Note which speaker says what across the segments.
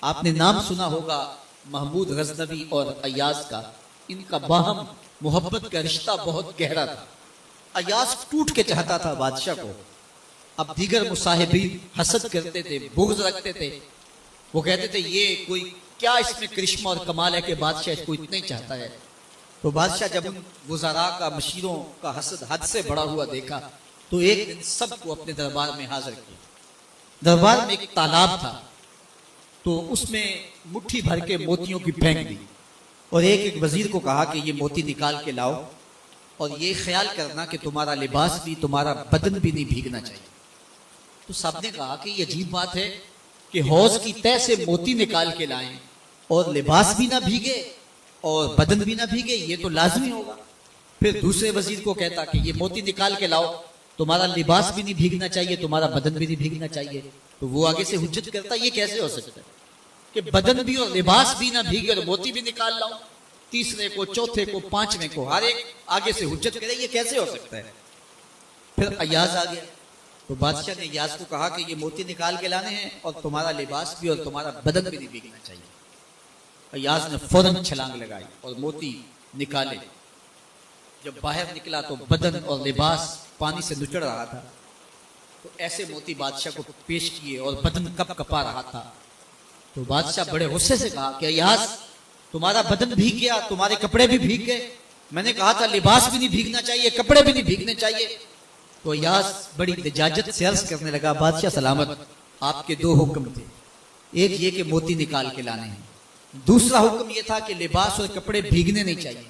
Speaker 1: آپ نے نام سنا ہوگا محمود غزنوی اور ایاز کا، ان کا باہم محبت کا رشتہ بہت گہرا تھا۔ ایاز ٹوٹ کے چاہتا تھا بادشاہ کو، اب دیگر مصاحبین حسد کرتے تھے، بغض رکھتے تھے، وہ کہتے تھے یہ کوئی کیا اس میں کرشمہ اور کمال ہے کہ بادشاہ اس کو اتنا ہی چاہتا ہے۔ تو بادشاہ جب ان وزراء کا، مشیروں کا حسد حد سے بڑا ہوا دیکھا تو ایک دن سب کو اپنے دربار میں حاضر کیا۔ دربار میں ایک تالاب تھا، تو اس میں مٹھی بھر کے موتیوں کی پھینک دی اور ایک وزیر کو کہا کہ یہ موتی نکال کے لاؤ اور یہ خیال کرنا کہ تمہارا لباس بھی، تمہارا بدن بھی نہیں بھیگنا چاہیے۔ تو سب نے کہا کہ یہ عجیب بات ہے کہ حوض کی تہ سے موتی نکال کے لائیں اور لباس بھی نہ بھیگے اور بدن بھی نہ بھیگے، یہ تو لازمی ہوگا۔ پھر دوسرے وزیر کو کہتا کہ یہ موتی نکال کے لاؤ، تمہارا لباس بھی نہیں بھیگنا چاہیے، تمہارا بدن بھی نہیں بھیگنا چاہیے۔ تو وہ آگے سے حجت کرتا یہ کیسے ہو سکتا ہے کہ بدن بھی اور لباس بھی نہ بھیگے اور موتی بھی نکال لاؤ؟ تیسرے کو، چوتھے کو، پانچویں کو، ہر ایک آگے سے حجت کرے یہ کیسے ہو سکتا ہے۔ پھر ایاز آ گیا تو بادشاہ نے ایاز کو کہا کہ یہ موتی نکال کے لانے ہیں اور تمہارا لباس بھی اور تمہارا بدن بھی نہیں بھیگنا چاہیے۔ ایاز نے فوراً چھلانگ لگائی اور موتی نکالے۔ جب باہر نکلا تو بدن اور لباس پانی سے نچڑ رہا تھا، تو ایسے موتی بادشاہ کو پیش کیے اور بدن کپ کپا رہا تھا۔ تو بادشاہ بڑے غصے سے کہا کہ ایاز تمہارا بدن بھیگ گیا، تمہارے کپڑے بھی بھیگ گئے، میں نے کہا تھا لباس بھی نہیں بھیگنا چاہیے، کپڑے بھی نہیں بھیگنے چاہیے۔ تو ایاز بڑی لجاجت سے عرض کرنے لگا بادشاہ سلامت، آپ کے دو حکم تھے، ایک یہ کہ موتی نکال کے لانے ہیں، دوسرا حکم یہ تھا کہ لباس اور کپڑے بھیگنے نہیں چاہیے۔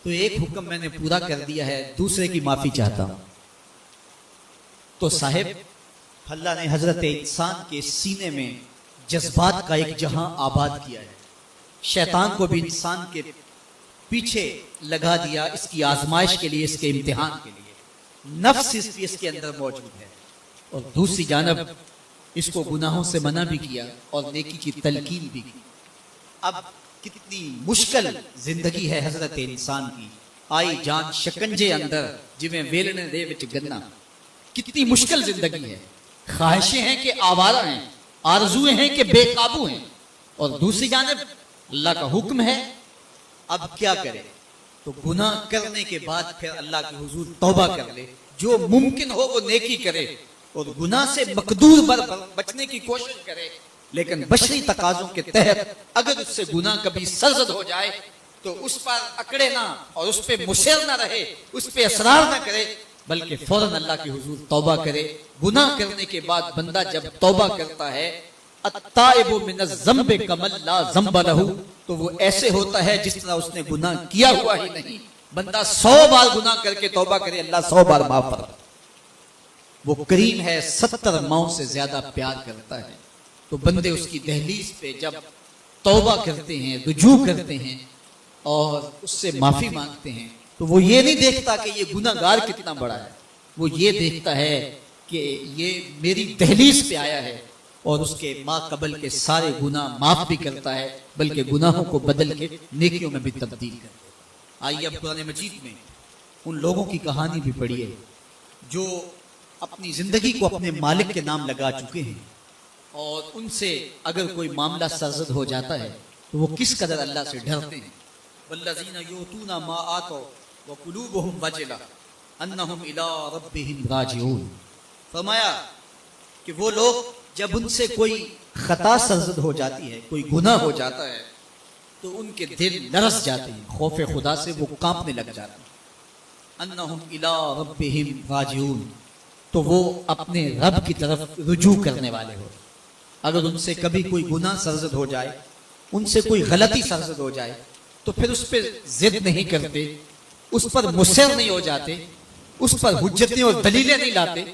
Speaker 1: تو ایک حکم میں نے پورا کر دیا ہے، دوسرے کی معافی چاہتا ہوں۔ تو صاحب اللہ نے حضرت انسان کے سینے میں جذبات کا ایک جہاں آباد کیا ہے، شیطان کو بھی انسان کے پیچھے لگا دیا اس کی آزمائش کے لیے، اس کے امتحان کے لیے۔ نفس اس کے اندر موجود ہے، اور دوسری جانب اس کو گناہوں سے منع بھی کیا اور نیکی کی تلقین بھی کی۔ اب کتنی مشکل زندگی ہے حضرت انسان کی، آئی جان شکنجے اندر جویں ویلنے دے وچ گنا، کتنی مشکل زندگی ہے۔ خواہشیں ہیں کہ آوارہ ہیں، آرزویں ہیں کہ بے قابو ہیں، اور دوسری جانب اللہ کا حکم ہے۔ اب کیا کرے؟ تو گناہ کرنے کے بعد پھر اللہ کے حضور توبہ کر لے، جو ممکن ہو وہ نیکی کرے اور گناہ سے مقدور بچنے کی کوشش کرے، لیکن بشری تقاضوں کے تحت اگر اس سے گناہ کبھی سرزد ہو جائے تو اس پر اکڑے نہ اور اس پہ مصر نہ رہے، اس پہ اصرار نہ کرے، بلکہ فوراً اللہ کے حضور توبہ کرے۔ گناہ کرنے کے بعد بندہ جب توبہ کرتا ہے، التائب من الذنب کمن لا ذنب لہ، تو وہ ایسے ہوتا ہے جس طرح اس نے گناہ کیا ہوا ہی نہیں۔ بندہ 100 بار گناہ کر کے توبہ کرے، اللہ 100 بار معاف فرمائے۔ وہ کریم ہے، 70 ماؤں سے زیادہ پیار کرتا ہے۔ تو بندے اس کی دہلیز پہ جب توبہ کرتے ہیں، رجوع کرتے ہیں اور اس سے معافی مانگتے ہیں، تو وہ یہ نہیں دیکھتا کہ یہ گناہ گار کتنا بڑا ہے، وہ یہ دیکھتا ہے کہ یہ میری دہلیز پہ آیا ہے اور اس کے ما قبل کے سارے گناہ معاف بھی کرتا ہے، بلکہ گناہوں کو بدل کے نیکیوں میں بھی تبدیل کرتا ہے۔ آئیے اب قرآن مجید میں ان لوگوں کی کہانی بھی پڑھیے جو اپنی زندگی کو اپنے مالک کے نام لگا چکے ہیں، اور ان سے اگر کوئی معاملہ سرزد ہو جاتا ہے تو وہ کس قدر اللہ سے ڈرتے ہیں۔ والذین یؤتون ما آتوا وقلوبهم وجلہ انہم الی ربہم راجعون، فرمایا کہ وہ لوگ جب ان سے کوئی خطا سرزد ہو جاتی ہے، کوئی گناہ ہو جاتا ہے، تو ان کے دل لرز جاتے ہیں، خوف خدا سے وہ کانپنے لگ جاتے ہیں۔ انہم الی ربہم راجعون، تو وہ اپنے رب کی طرف رجوع کرنے والے ہو۔ اگر ان سے کبھی کوئی گناہ سرزد ہو جائے، ان سے کوئی غلطی سرزد ہو جائے، تو پھر اس پہ ضد نہیں کرتے، اس پر مصر نہیں ہو جاتے، اس پر حجتیں اور دلیلیں نہیں لاتے،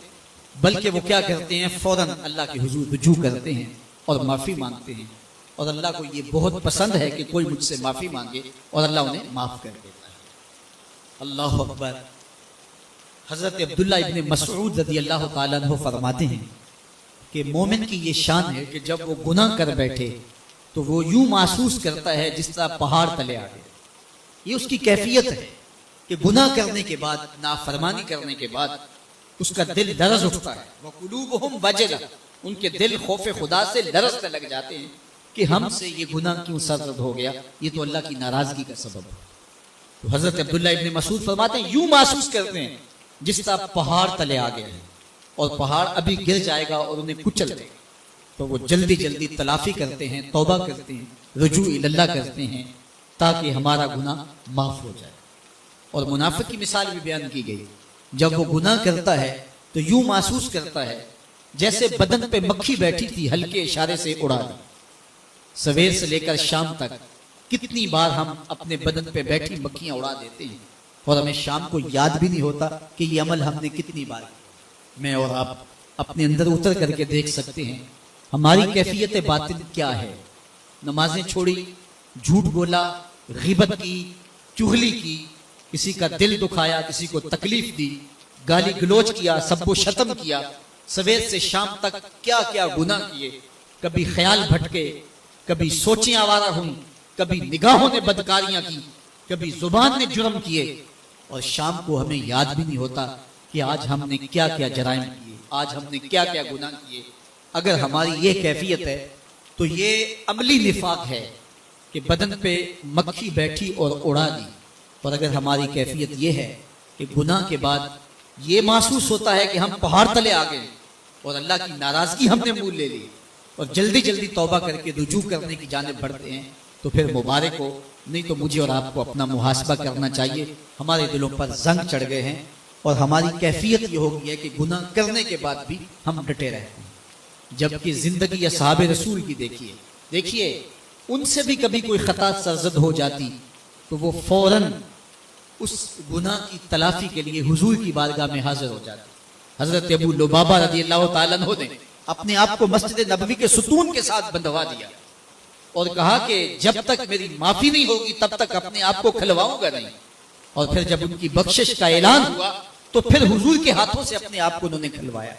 Speaker 1: بلکہ وہ کیا کرتے ہیں، فوراً اللہ کے حضور رجوع کرتے ہیں اور معافی مانگتے ہیں۔ اور اللہ کو یہ بہت پسند ہے کہ کوئی مجھ سے معافی مانگے اور اللہ انہیں معاف کر دیتا ہے۔ اللہ اکبر۔ حضرت عبداللہ ابن مسعود رضی اللہ تعالیٰ عنہ فرماتے ہیں کہ مومن کی یہ شان ہے کہ جب وہ گناہ کر بیٹھے تو وہ یوں محسوس کرتا ہے جس طرح پہاڑ تلے آ گئے۔ یہ اس کی کیفیت ہے کہ گناہ کرنے کے بعد، نافرمانی کرنے کے بعد اس کا دل لرز اٹھتا ہے۔ وَقُلُوبُهُمْ وَجِلَةٌ، ان کے دل خوف خدا سے لرزنے لگ جاتے ہیں۔ کہ ہم سے یہ گناہ کیوں سرزد ہو گیا، یہ تو اللہ کی ناراضگی کا سبب ہے۔ تو حضرت عبداللہ ابن مسعود فرماتے ہیں یوں محسوس کرتے ہیں جس طرح پہاڑ تلے آ گئے ہیں اور پہاڑ ابھی گر جائے گا اور انہیں کچل دے گا، تو وہ جلدی جلدی تلافی کرتے ہیں، توبہ کرتے ہیں، رجوع اللہ کرتے ہیں تاکہ ہمارا گناہ معاف ہو جائے۔ اور منافق کی مثال بھی بیان کی گئی، جب وہ گناہ کرتا ہے تو یوں محسوس کرتا ہے جیسے بدن پہ مکھی بیٹھی تھی، ہلکے اشارے سے اڑا دی۔ سویر سے لے کر شام تک کتنی بار ہم اپنے بدن پہ بیٹھی مکھیاں اڑا دیتے ہیں اور ہمیں شام کو یاد بھی نہیں ہوتا کہ یہ عمل ہم نے کتنی بار کیا۔ میں اور آپ اپنے اندر اتر کر کے دیکھ سکتے ہیں ہماری کیفیت باطن کیا ہے۔ نمازیں چھوڑی، جھوٹ بولا، غیبت کی، چغلی کی، کسی کا دل دکھایا، کسی کو تکلیف دی، گالی گلوچ کیا، سب و شتم کیا، سویر سے شام تک کیا کیا گناہ کیے، کبھی خیال بھٹکے، کبھی سوچیں آوارہ ہوئیں، کبھی نگاہوں نے بدکاریاں کی، کبھی زبان نے جرم کیے، اور شام کو ہمیں یاد بھی نہیں ہوتا کہ آج ہم نے کیا کیا جرائم کیے، آج ہم نے کیا کیا گناہ کیے۔ اگر ہماری یہ کیفیت ہے تو یہ عملی نفاق ہے کہ بدن پہ مکھی بیٹھی اور اڑا دی۔ اور اگر ہماری کیفیت یہ ہے کہ گناہ کے بعد یہ محسوس ہوتا ہے کہ ہم پہاڑ تلے آ گئے اور اللہ کی ناراضگی ہم نے مول لے لی اور جلدی جلدی توبہ کر کے رجوع کرنے کی جانب بڑھتے ہیں، تو پھر مبارک ہو، نہیں تو مجھے اور آپ کو اپنا محاسبہ کرنا چاہیے۔ ہمارے دلوں پر زنگ چڑھ گئے ہیں اور ہماری کیفیت یہ ہو گئی ہے کہ گناہ کرنے کے بعد بھی ہم ڈٹے رہتے ہیں، جبکہ زندگی اصحاب رسول کی دیکھیے ان سے بھی کبھی کوئی خطا سرزد ہو جاتی تو وہ فوراً اس گناہ کی تلافی کے لیے حضور کی بارگاہ میں حاضر ہو جاتی۔ حضرت ابو لبابہ رضی اللہ تعالیٰ عنہ نے اپنے آپ کو مسجد نبوی کے ستون کے ساتھ بندھوا دیا اور کہا کہ جب تک میری معافی نہیں ہوگی تب تک اپنے آپ کو کھلواؤں گا نہیں۔ اور پھر جب ان کی بخشش کا اعلان ہوا تو پھر حضور کے ہاتھوں سے اپنے آپ کو انہوں نے کھلوایا۔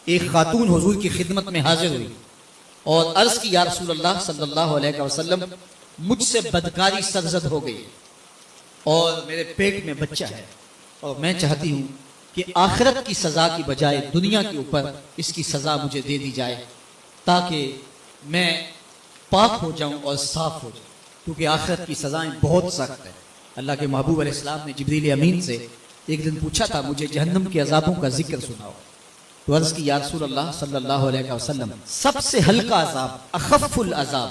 Speaker 1: ایک خاتون حضور کی خدمت میں حاضر ہوئی اور عرض کی یا رسول اللہ صلی اللہ علیہ وسلم، مجھ سے بدکاری سرزد ہو گئی اور میرے پیٹ میں بچہ ہے اور میں چاہتی ہوں کہ آخرت کی سزا کی بجائے دنیا کے اوپر اس کی سزا مجھے دے دی جائے تاکہ میں پاک ہو جاؤں اور صاف ہو جاؤں، کیونکہ آخرت کی سزائیں بہت سخت ہیں۔ اللہ کے محبوب علیہ السلام نے جبریل امین سے ایک دن پوچھا تھا مجھے جہنم کے عذابوں کا ذکر سناؤ، تو عرض کی یا رسول اللہ صلی اللہ علیہ وسلم، سب سے ہلکا عذاب، اخف العذاب،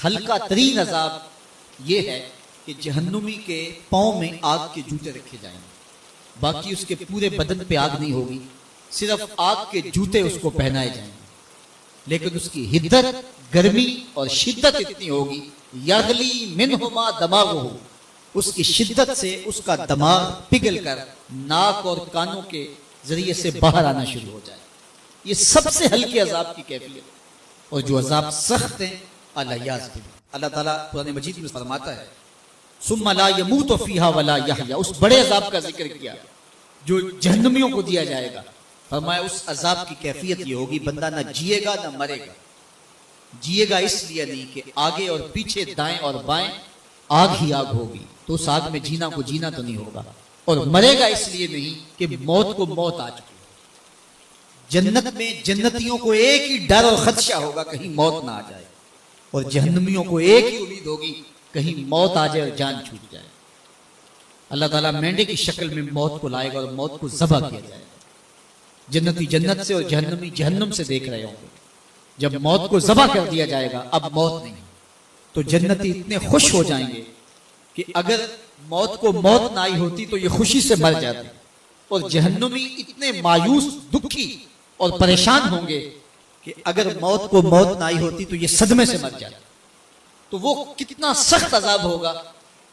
Speaker 1: ہلکا ترین عذاب یہ ہے کہ جہنمی کے پاؤں میں آگ کے جوتے رکھے جائیں گے، باقی اس کے پورے بدن پہ آگ نہیں ہوگی، صرف آگ کے جوتے اس کو پہنائے جائیں گے، لیکن اس کی حدت، گرمی اور شدت اتنی ہوگی، یغلی منہما دماغہ، اس کی شدت سے اس کا دماغ پگھل کر ناک اور کانوں کے ذریعے سے باہر آنا شروع ہو جائے۔ یہ سب سے ہلکے عذاب کی کیفیت، اور جو عذاب سخت ہیں اللہ تعالیٰ قرآن مجید میں فرماتا ہے ثم لا يموت فیہا ولا یحیا، اس بڑے عذاب کا ذکر کیا جو جہنمیوں کو دیا جائے گا، فرمایا اس عذاب کی کیفیت یہ ہوگی بندہ نہ جیے گا نہ مرے گا۔ جیے گا اس لیے نہیں کہ آگے اور پیچھے دائیں اور بائیں آگ ہی آگ ہوگی، تو اس آگ میں جینا کو جینا تو نہیں ہوگا، اور مرے گا اس لیے نہیں کہ موت کو موت آ چکی۔ جنت میں جنتیوں کو ایک ہی ڈر اور خدشہ ہوگا کہیں موت نہ آ جائے، اور جہنمیوں کو ایک ہی امید ہوگی کہیں موت آ جائے اور جان چھوٹ جائے۔ اللہ تعالیٰ مینڈے کی شکل میں موت کو لائے گا اور موت کو ذبح کیا جائے گا۔ جنتی جنت سے اور جہنمی جہنم سے دیکھ رہے ہوں گے، جب موت کو ذبح کر دیا جائے گا اب موت نہیں، تو جنتی اتنے خوش ہو جائیں گے کہ اگر موت کو موت نہ آئی ہوتی تو یہ خوشی سے مر جاتے، اور جہنمی اتنے مایوس، دکھی اور پریشان ہوں گے کہ اگر موت کو موت نہ آئی ہوتی تو یہ صدمے سے مر جاتے۔ تو وہ کتنا سخت عذاب ہوگا،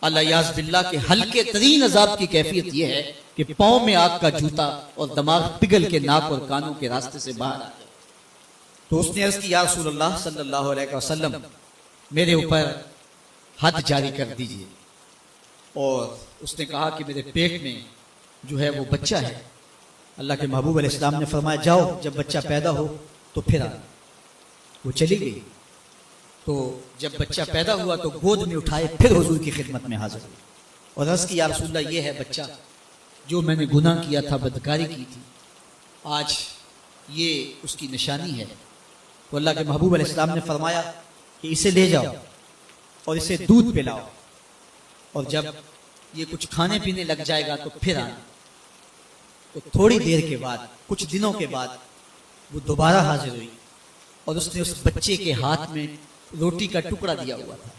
Speaker 1: اللہ یاذ باللہ کے ہلکے ترین عذاب کی کیفیت یہ ہے کہ پاؤں میں آگ کا جوتا اور دماغ پگھل کے ناک اور کانوں کے راستے سے باہر آ جائے۔ تو اس نے عرض کی یا رسول اللہ صلی اللہ علیہ وسلم، میرے اوپر حد جاری کر دیجئے، اور اس نے کہا کہ میرے پیٹ میں جو ہے وہ بچہ ہے۔ اللہ کے محبوب علیہ السلام نے فرمایا جاؤ جب بچہ پیدا ہو تو پھر آنا۔ وہ چلی گئی، تو جب بچہ پیدا ہوا تو گود میں اٹھائے پھر حضور کی خدمت میں حاضر ہوئی اور عرض کی یا رسول اللہ یہ ہے بچہ جو میں نے گناہ کیا تھا، بدکاری کی تھی، آج یہ اس کی نشانی ہے۔ تو اللہ کے محبوب علیہ السلام نے فرمایا کہ اسے لے جاؤ اور اسے دودھ پلاؤ، اور جب یہ کچھ کھانے پینے لگ جائے گا تو پھر آنا۔ تو تھوڑی دیر کے بعد، کچھ دنوں کے بعد وہ دوبارہ حاضر ہوئی اور اس نے اس بچے کے ہاتھ میں روٹی کا ٹکڑا دیا ہوا تھا،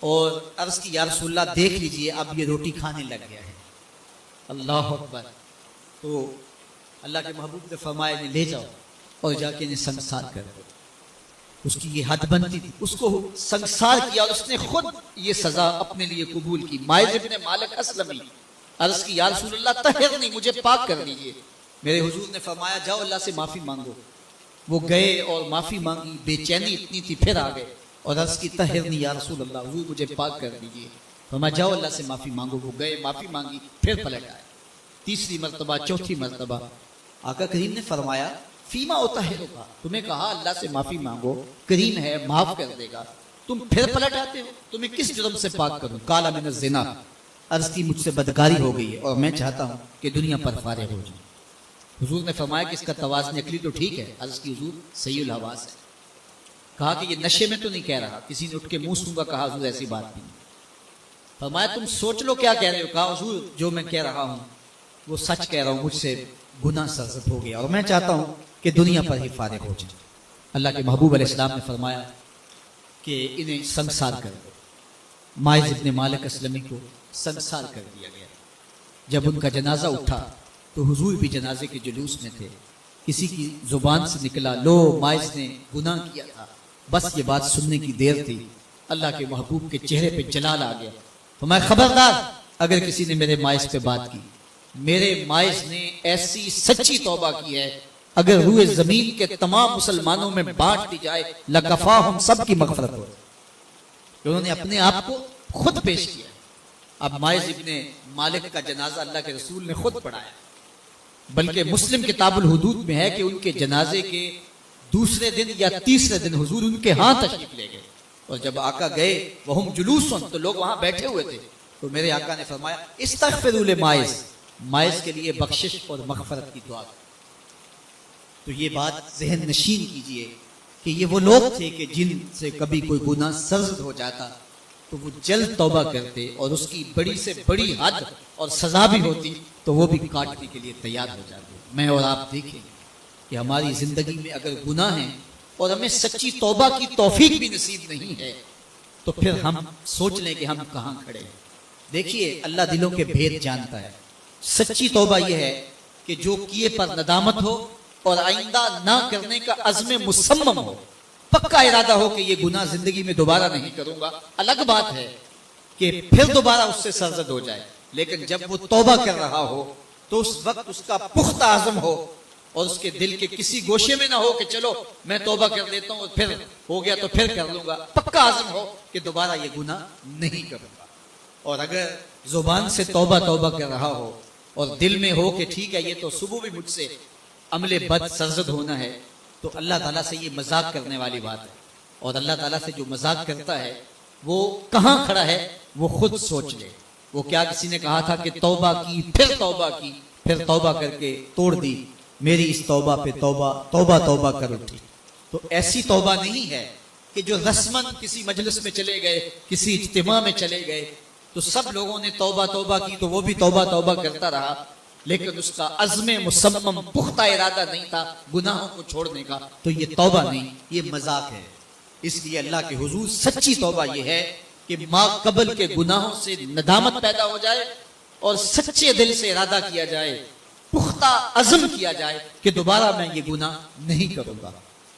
Speaker 1: اور عرض کی یا رسول اللہ دیکھ لیجئے اب یہ روٹی کھانے لگ گیا ہے۔ اللہ اکبر۔ تو اللہ کے محبوب نے فرمایا لے جاؤ اور جا کے انہیں سنسار کر دو۔ اس کی یہ حد بنتی تھی، اس کو سنسار کیا اور اس نے خود یہ سزا اپنے لیے قبول کی۔ مائز ابن مالک اسلمی عرض کی یا رسول اللہ طہرنی، مجھے پاک کر دیجئے۔ میرے حضور نے فرمایا جاؤ اللہ سے معافی مانگو۔ وہ گئے اور معافی مانگی، بے چینی اتنی تھی، پھر آ گئے اور عرض کی طہرنی یا رسول اللہ، حضور مجھے پاک کر دیجئے۔ فرمایا جاؤ اللہ سے معافی مانگو۔ وہ گئے، معافی مانگی، پھر پلٹ آئے، تیسری مرتبہ، چوتھی مرتبہ۔ آقا کریم نے فرمایا فیما اطہرک، تمہیں کہا اللہ سے معافی مانگو، کریم ہے معاف کر دے گا، تم پھر پلٹ آتے ہو، تمہیں کس جرم سے پاک کروں؟ قال من الزنا، عرض کی مجھ سے بدکاری ہو گئی ہے اور میں چاہتا ہوں کہ دنیا پر فارغ ہو جاؤں۔ حضور نے فرمایا کہ اس کا توازن عقلی تو ٹھیک ہے، عرض کی حضور صحیح الحواس ہے۔ کہا کہ یہ نشے میں تو نہیں کہہ رہا، کسی نے اٹھ کے منہ سونگا، کہا حضور ایسی بات نہیں۔ فرمایا تم سوچ لو کیا کہہ رہے ہو؟ کہا حضور جو میں کہہ رہا ہوں وہ سچ کہہ رہا ہوں، مجھ سے گناہ سرزد ہو گیا اور میں چاہتا ہوں کہ دنیا پر ہی فارغ ہو جائے۔ اللہ کے محبوب علیہ السلام نے فرمایا کہ انہیں سنسار کر دو۔ مائز ابن مالک اسلمی کو سنسار کر دیا گیا۔ جب ان کا جنازہ اٹھا تو حضور بھی جنازے کے جلوس میں تھے۔ کسی کی زبان سے نکلا لو مائز نے گناہ کیا تھا، بس یہ بات سننے کی دیر تھی، اللہ کے محبوب کے چہرے پہ جلال آ گیا۔ فرمایا خبردار اگر کسی نے میرے مائز پہ بات کی، میرے مائز نے ایسی سچی توبہ کی ہے اگر روئے زمین کے تمام مسلمانوں میں بانٹ دی جائے لکفاہم، سب کی مغفرت ہو۔ انہوں نے اپنے آپ کو خود پیش کیا۔ اب مائز ابن مالک کا جنازہ اللہ کے رسول نے خود پڑھایا، بلکہ مسلم کتاب الحدود میں ہے کہ ان کے جنازے کے دوسرے دن یا تیسرے دن حضور ان کے ہاں تشریف لے گئے، اور جب آقا گئے وہم جلوسن، تو لوگ وہاں بیٹھے ہوئے تھے، تو میرے آقا نے فرمایا استغفروا لمائز، مائز کے لیے بخشش اور مغفرت کی دعا۔ تو یہ بات ذہن نشین کیجئے کہ یہ وہ لوگ تھے کہ جن سے کبھی کوئی گناہ سرزد ہو جاتا تو وہ جلد توبہ کرتے، اور اس کی بڑی سے بڑی حد اور سزا بھی ہوتی تو وہ بھی کاٹنے کے لیے تیار ہو جاتے۔ میں اور آپ دیکھیں کہ ہماری زندگی میں اگر گناہ ہیں اور ہمیں سچی توبہ کی توفیق بھی نصیب نہیں ہے تو پھر ہم سوچ لیں کہ ہم کہاں کھڑے ہیں۔ دیکھیے اللہ دلوں کے بھید جانتا ہے۔ سچی توبہ یہ ہے کہ جو کیے پر ندامت ہو اور آئندہ نہ کرنے کا عزم مصمم ہو، پکا ارادہ ہو کہ یہ گناہ زندگی میں دوبارہ نہیں کروں گا۔ الگ بات ہے کہ پھر دوبارہ اس سے سرزد ہو جائے، لیکن جب وہ توبہ کر رہا ہو تو اس وقت اس کا پختہ عزم ہو اور اس کے دل کے کسی گوشے میں نہ ہو کہ چلو میں توبہ کر لیتا ہوں، پھر ہو گیا تو پھر کر لوں گا۔ پکا عزم ہو کہ دوبارہ یہ گناہ نہیں کروں گا۔ اور اگر زبان سے توبہ توبہ کر رہا ہو اور دل میں ہو کہ ٹھیک ہے یہ تو صبح بھی مجھ سے عمل بد سرزد ہونا ہے، تو اللہ تعالیٰ سے یہ مذاق کرنے والی بات ہے۔ اور اللہ تعالیٰ سے جو مذاق کرتا ہے وہ کہاں کھڑا ہے وہ خود سوچ لے۔ وہ کیا کسی نے کہا تھا کہ توبہ کی، پھر توبہ کی، پھر توبہ کر کے توڑ دی، میری اس توبہ پہ توبہ توبہ توبہ کر اٹھی۔ تو ایسی توبہ نہیں ہے کہ جو رسماً کسی مجلس میں چلے گئے، کسی اجتماع میں چلے گئے تو سب لوگوں نے توبہ توبہ کی تو وہ بھی توبہ توبہ کرتا رہا، لیکن اس کا عزم مصمم پختہ ارادہ نہیں تھا گناہوں کو چھوڑنے کا، تو یہ توبہ نہیں، یہ مذاق ہے۔ اس لیے اللہ کے حضور سچی توبہ یہ ہے کہ ما قبل کے گناہوں سے ندامت پیدا ہو جائے اور سچے دل سے ارادہ کیا جائے، پختہ عزم کیا جائے کہ دوبارہ میں یہ گناہ نہیں کروں گا۔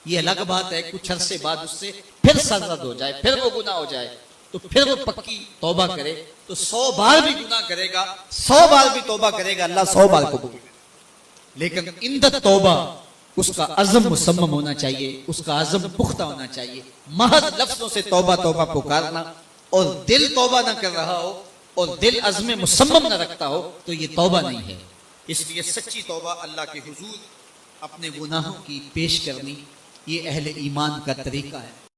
Speaker 1: یہ الگ بات ہے کچھ عرصے بعد اس سے پھر سرزد ہو جائے، پھر وہ گناہ ہو جائے تو پھر وہ پکی توبہ کرے تو 100 بار بھی گناہ کرے گا، 100 بار بھی توبہ کرے گا، اللہ 100 بار قبول کرے گا۔ لیکن اندت توبہ اس کا عزم مصمم ہونا چاہیے، اس کا عزم پختہ ہونا چاہیے۔ محض لفظوں سے توبہ توبہ پکارنا اور دل توبہ نہ کر رہا ہو اور دل عزم مصمم نہ رکھتا ہو تو یہ توبہ نہیں ہے۔ اس لیے سچی توبہ اللہ کے حضور اپنے گناہوں کی پیش کرنی، یہ اہل ایمان کا طریقہ ہے۔